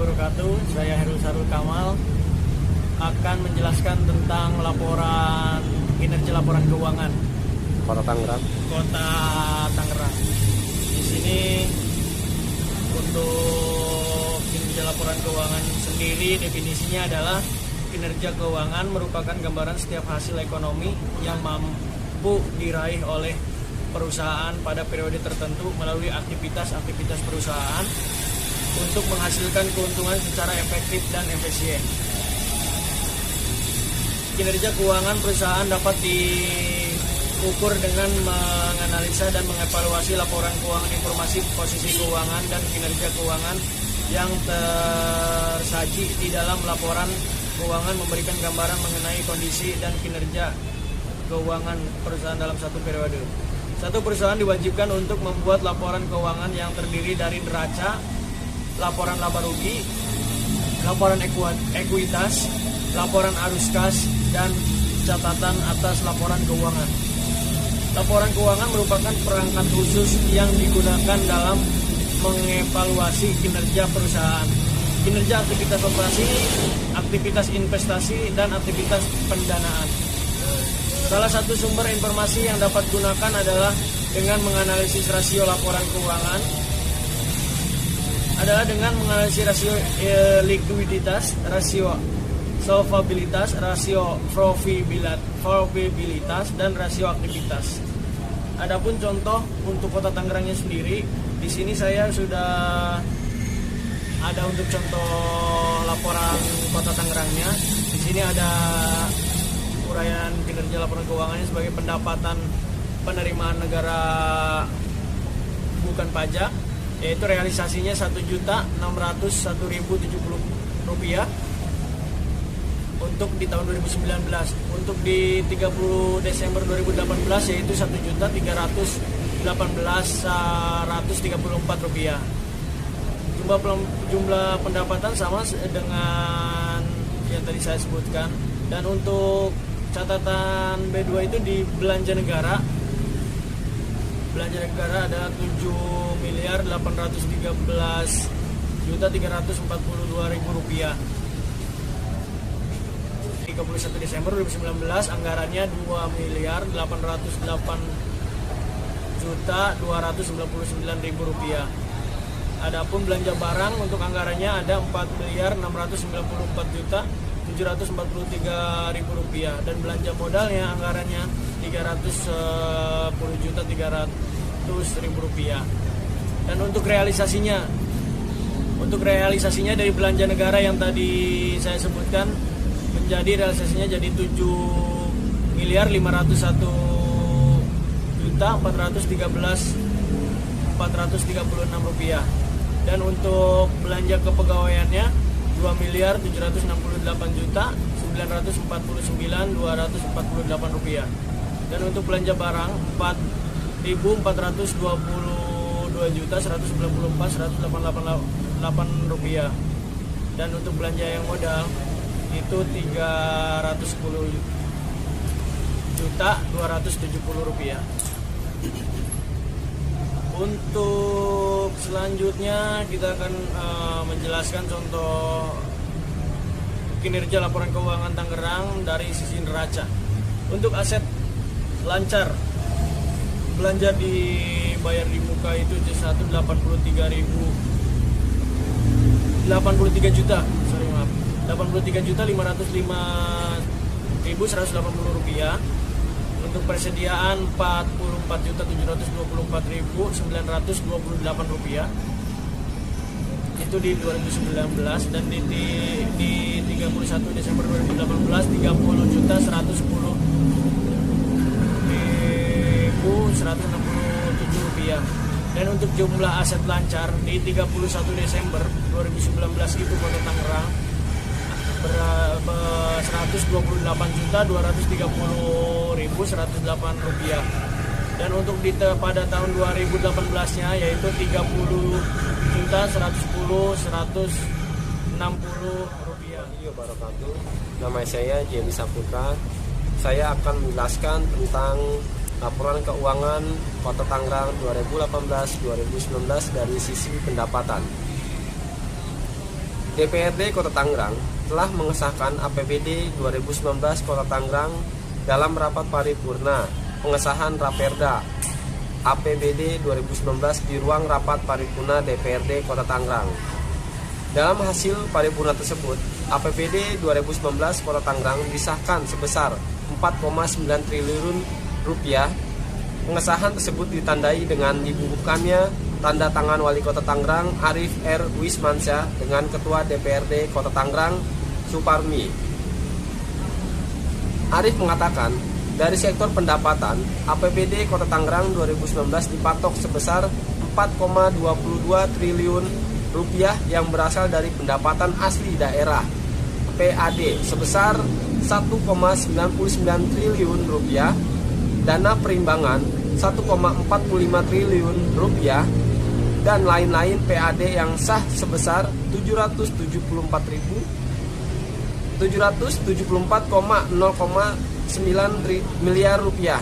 wabarakatuh. Saya Heru Sarul Kamal akan menjelaskan tentang kinerja laporan keuangan Kota Tangerang. Di sini untuk kinerja laporan keuangan sendiri definisinya adalah kinerja keuangan merupakan gambaran setiap hasil ekonomi yang mampu diraih oleh perusahaan pada periode tertentu melalui aktivitas perusahaan untuk menghasilkan keuntungan secara efektif dan efisien. Kinerja keuangan perusahaan dapat diukur dengan menganalisa dan mengevaluasi laporan keuangan, informasi posisi keuangan dan kinerja keuangan yang tersaji di dalam laporan keuangan memberikan gambaran mengenai kondisi dan kinerja keuangan perusahaan dalam satu periode. Satu perusahaan diwajibkan untuk membuat laporan keuangan yang terdiri dari neraca, laporan laba rugi, laporan ekuitas, laporan arus kas, dan catatan atas laporan keuangan. Laporan keuangan merupakan perangkat khusus yang digunakan dalam mengevaluasi kinerja perusahaan, kinerja aktivitas operasi, aktivitas investasi, dan aktivitas pendanaan. Salah satu sumber informasi yang dapat digunakan adalah dengan menganalisis rasio laporan keuangan, adalah dengan menganalisis rasio likuiditas, rasio solvabilitas, rasio probabilitas, dan rasio aktivitas. Adapun contoh untuk Kota Tangerangnya sendiri, di sini saya sudah ada untuk contoh laporan Kota Tangerangnya. Di sini ada uraian kinerja laporan keuangannya sebagai pendapatan penerimaan negara bukan pajak, yaitu realisasinya Rp1.601.070 untuk di tahun 2019. Untuk di 30 Desember 2018 yaitu Rp1.318.134. Jumlah pendapatan sama dengan yang tadi saya sebutkan. Dan untuk catatan B2 itu di belanja negara ada Rp7.813.342.000. 31 Desember 2019 anggarannya Rp2.808.299.000. Adapun belanja barang untuk anggarannya ada Rp4.694.743.000 dan belanja modalnya anggarannya Rp310.300.000. Dan untuk realisasinya dari belanja negara yang tadi saya sebutkan menjadi realisasinya jadi Rp7.413.436. Dan untuk belanja kepegawaiannya Rp2.768.949.248. Dan untuk belanja barang Rp4.022.194.188. Dan untuk belanja yang modal itu Rp310.270. Untuk selanjutnya kita akan menjelaskan contoh kinerja laporan keuangan Tangerang dari sisi neraca. Untuk aset lancar, belanja dibayar di muka itu 83 juta, 83.505.180 rupiah. Untuk persediaan Rp44.724.928 itu di 2019. Dan di 31 Desember 2018 Rp30.110.167 rupiah. Dan untuk jumlah aset lancar di 31 Desember 2019 itu Kota Tangerang Rp128.230.108 rupiah. Dan untuk pada tahun 2018-nya yaitu Rp30.110.160 rupiah. Nama saya Jerry Saputra. Saya akan menjelaskan tentang laporan keuangan Kota Tangerang 2018-2019 dari sisi pendapatan. DPRD Kota Tangerang telah mengesahkan APBD 2019 Kota Tangerang dalam rapat paripurna pengesahan Raperda APBD 2019 di ruang rapat paripurna DPRD Kota Tangerang. Dalam hasil paripurna tersebut, APBD 2019 Kota Tangerang disahkan sebesar 4,9 triliun rupiah. Pengesahan tersebut ditandai dengan dibubuhkannya tanda tangan Wali Kota Tangerang Arief R. Wismansyah dengan Ketua DPRD Kota Tangerang Suparmi. Arief mengatakan, dari sektor pendapatan, APBD Kota Tangerang 2019 dipatok sebesar 4,22 triliun rupiah yang berasal dari pendapatan asli daerah PAD sebesar 1,99 triliun rupiah, dana perimbangan 1,45 triliun rupiah, dan lain-lain PAD yang sah sebesar 774,09 miliar rupiah.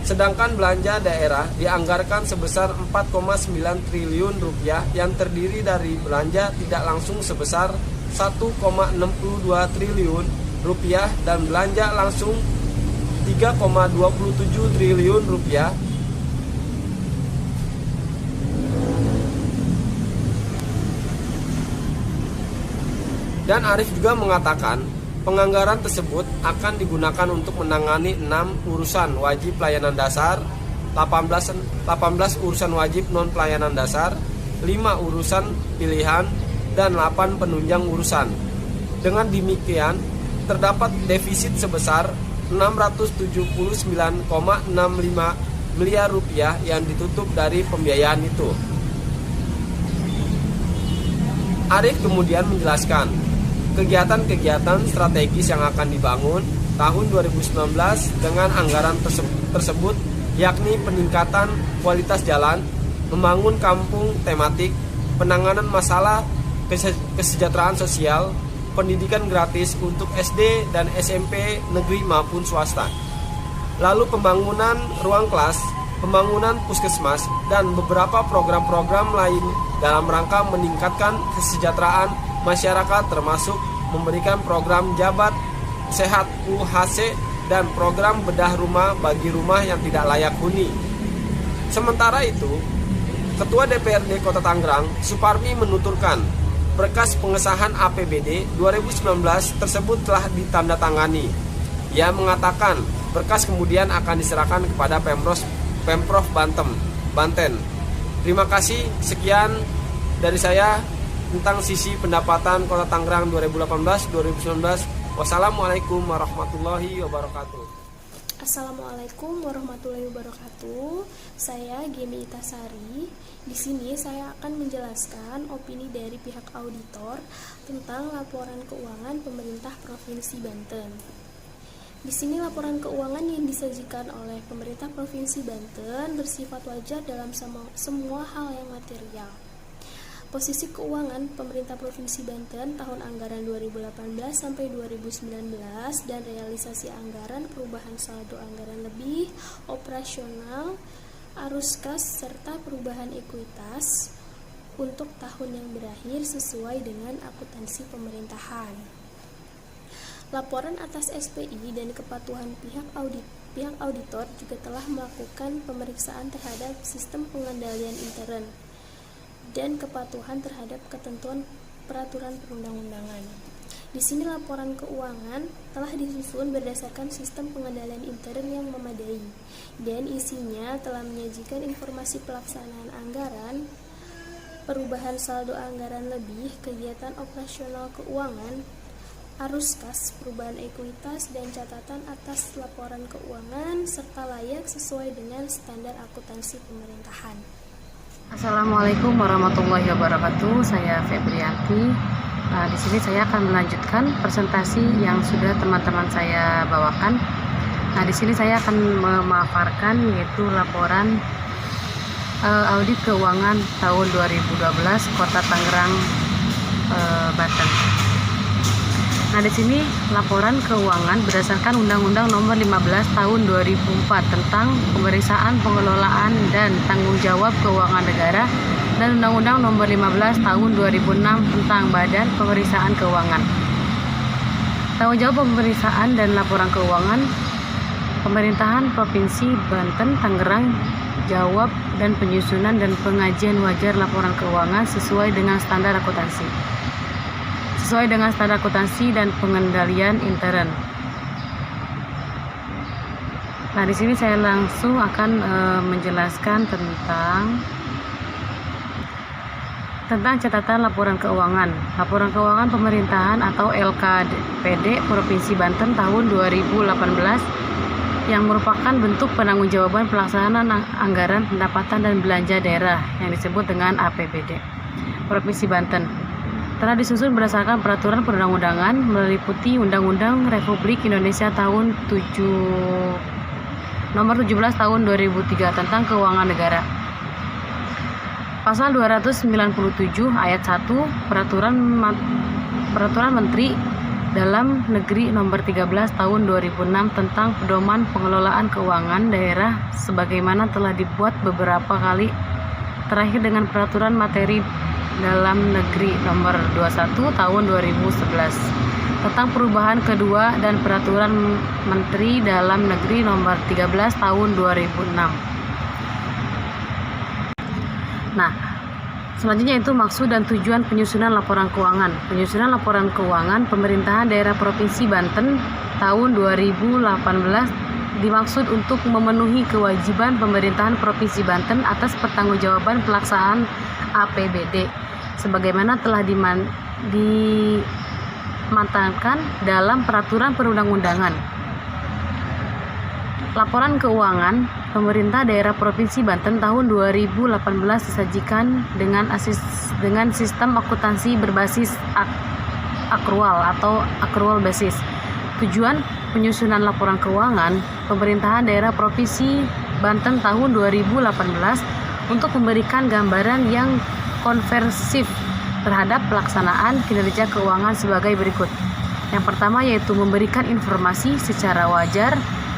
Sedangkan belanja daerah dianggarkan sebesar 4,9 triliun rupiah yang terdiri dari belanja tidak langsung sebesar 1,62 triliun rupiah dan belanja langsung 3,27 triliun rupiah. Dan Arief juga mengatakan penganggaran tersebut akan digunakan untuk menangani 6 urusan wajib pelayanan dasar, 18 urusan wajib non pelayanan dasar, 5 urusan pilihan, dan 8 penunjang urusan. Dengan demikian, terdapat defisit sebesar 679,65 miliar rupiah yang ditutup dari pembiayaan itu. Arief kemudian menjelaskan kegiatan-kegiatan strategis yang akan dibangun tahun 2019 dengan anggaran tersebut, yakni peningkatan kualitas jalan, membangun kampung tematik, penanganan masalah kesejahteraan sosial, pendidikan gratis untuk SD dan SMP negeri maupun swasta. Lalu pembangunan ruang kelas, pembangunan puskesmas, dan beberapa program-program lain dalam rangka meningkatkan kesejahteraan masyarakat, termasuk memberikan program Jabat Sehat UHC dan program bedah rumah bagi rumah yang tidak layak huni. Sementara itu, Ketua DPRD Kota Tangerang Suparmi menuturkan berkas pengesahan APBD 2019 tersebut telah ditandatangani. Ia mengatakan berkas kemudian akan diserahkan kepada Pemprov Banten. Terima kasih, sekian dari saya tentang sisi pendapatan Kota Tangerang 2018-2019. Wassalamualaikum warahmatullahi wabarakatuh. Assalamualaikum warahmatullahi wabarakatuh. Saya Gemi Itasari. Di sini saya akan menjelaskan opini dari pihak auditor tentang laporan keuangan pemerintah Provinsi Banten. Di sini laporan keuangan yang disajikan oleh pemerintah Provinsi Banten bersifat wajar dalam semua hal yang material. Posisi keuangan pemerintah Provinsi Banten tahun anggaran 2018 sampai 2019 dan realisasi anggaran, perubahan saldo anggaran lebih, operasional, arus kas, serta perubahan ekuitas untuk tahun yang berakhir sesuai dengan akuntansi pemerintahan. Laporan atas SPI dan kepatuhan pihak auditor juga telah melakukan pemeriksaan terhadap sistem pengendalian intern dan kepatuhan terhadap ketentuan peraturan perundang-undangan. Di sini laporan keuangan telah disusun berdasarkan sistem pengendalian intern yang memadai dan isinya telah menyajikan informasi pelaksanaan anggaran, perubahan saldo anggaran lebih, kegiatan operasional keuangan, arus kas, perubahan ekuitas, dan catatan atas laporan keuangan serta layak sesuai dengan standar akuntansi pemerintahan. Assalamualaikum warahmatullahi wabarakatuh. Saya Febrianti. Di sini saya akan melanjutkan presentasi yang sudah teman-teman saya bawakan. Di sini saya akan memaparkan yaitu laporan audit keuangan tahun 2012 Kota Tangerang, Banten. Di sini laporan keuangan berdasarkan Undang-Undang Nomor 15 Tahun 2004 tentang pemeriksaan pengelolaan dan tanggung jawab keuangan negara dan Undang-Undang Nomor 15 Tahun 2006 tentang Badan Pemeriksaan Keuangan. Tanggung jawab pemeriksaan dan laporan keuangan Pemerintahan Provinsi Banten, Tangerang, jawab dan penyusunan dan pengajian wajar laporan keuangan sesuai dengan standar akuntansi. Sesuai dengan standar akuntansi dan pengendalian intern. Nah, di sini saya langsung akan menjelaskan tentang catatan laporan keuangan. Laporan keuangan pemerintahan atau LKPD Provinsi Banten tahun 2018 yang merupakan bentuk penangguhjawaban pelaksanaan anggaran pendapatan dan belanja daerah yang disebut dengan APBD Provinsi Banten. Telah disusun berdasarkan peraturan perundang-undangan meliputi Undang-Undang Republik Indonesia tahun Nomor 17 tahun 2003 tentang Keuangan Negara. Pasal 297 ayat 1 Peraturan Menteri Dalam Negeri Nomor 13 tahun 2006 tentang Pedoman Pengelolaan Keuangan Daerah sebagaimana telah dibuat beberapa kali terakhir dengan Peraturan Materi Dalam Negeri Nomor 21 tahun 2011 tentang perubahan kedua dan Peraturan Menteri Dalam Negeri Nomor 13 tahun 2006. Nah, selanjutnya itu maksud dan tujuan penyusunan laporan keuangan. Penyusunan laporan keuangan Pemerintahan Daerah Provinsi Banten tahun 2018 dimaksud untuk memenuhi kewajiban Pemerintahan Provinsi Banten atas pertanggungjawaban pelaksanaan APBD sebagaimana telah dimatangkan dalam peraturan perundang-undangan. Laporan keuangan Pemerintah Daerah Provinsi Banten tahun 2018 disajikan dengan sistem akuntansi berbasis akrual atau accrual basis. Tujuan penyusunan laporan keuangan Pemerintahan Daerah Provinsi Banten tahun 2018 untuk memberikan gambaran yang konversif terhadap pelaksanaan kinerja keuangan sebagai berikut. Yang pertama yaitu memberikan informasi secara wajar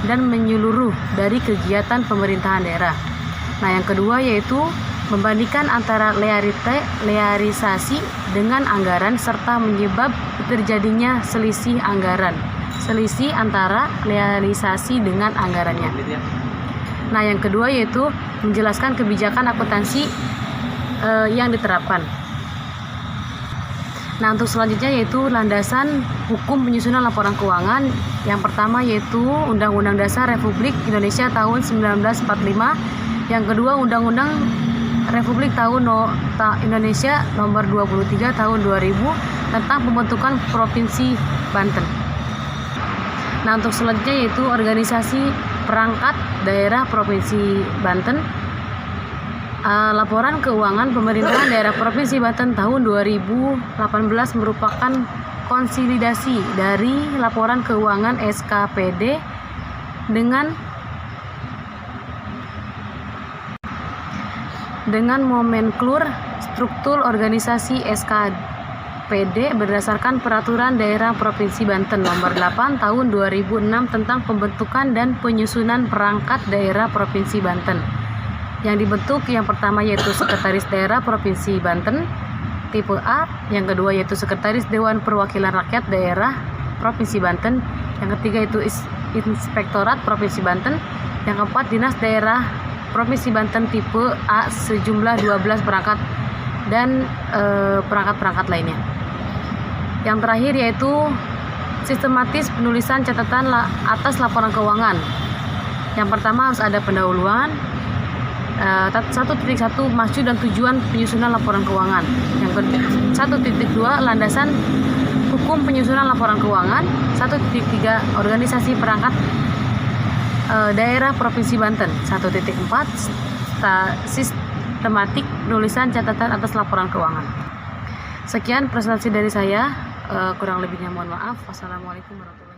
dan menyeluruh dari kegiatan pemerintahan daerah. Nah, yang kedua yaitu membandingkan antara realisasi dengan anggaran serta menyebab terjadinya selisih antara realisasi dengan anggarannya. Nah, yang kedua yaitu menjelaskan kebijakan akuntansi yang diterapkan. Nah, untuk selanjutnya yaitu landasan hukum penyusunan laporan keuangan. Yang pertama yaitu Undang-Undang Dasar Republik Indonesia tahun 1945. Yang kedua Undang-Undang Republik Indonesia Nomor 23 tahun 2000 tentang pembentukan Provinsi Banten. Nah, untuk selanjutnya yaitu Organisasi Perangkat Daerah Provinsi Banten. Laporan keuangan Pemerintahan Daerah Provinsi Banten tahun 2018 merupakan konsolidasi dari laporan keuangan SKPD dengan nomenklatur struktur organisasi SKPD berdasarkan Peraturan Daerah Provinsi Banten Nomor 8 tahun 2006 tentang pembentukan dan penyusunan perangkat daerah Provinsi Banten. Yang dibentuk yang pertama yaitu Sekretaris Daerah Provinsi Banten tipe A, yang kedua yaitu Sekretaris Dewan Perwakilan Rakyat Daerah Provinsi Banten, yang ketiga itu Inspektorat Provinsi Banten, yang keempat Dinas Daerah Provinsi Banten tipe A sejumlah 12 perangkat dan perangkat-perangkat lainnya. Yang terakhir yaitu sistematis penulisan catatan atas laporan keuangan. Yang pertama harus ada pendahuluan 1.1 maksud dan tujuan penyusunan laporan keuangan. Yang kedua 1.2 landasan hukum penyusunan laporan keuangan. 1.3 organisasi perangkat daerah Provinsi Banten. 1.4 sistematik penulisan catatan atas laporan keuangan. Sekian presentasi dari saya, kurang lebihnya mohon maaf. Wassalamualaikum warahmatullahi wabarakatuh.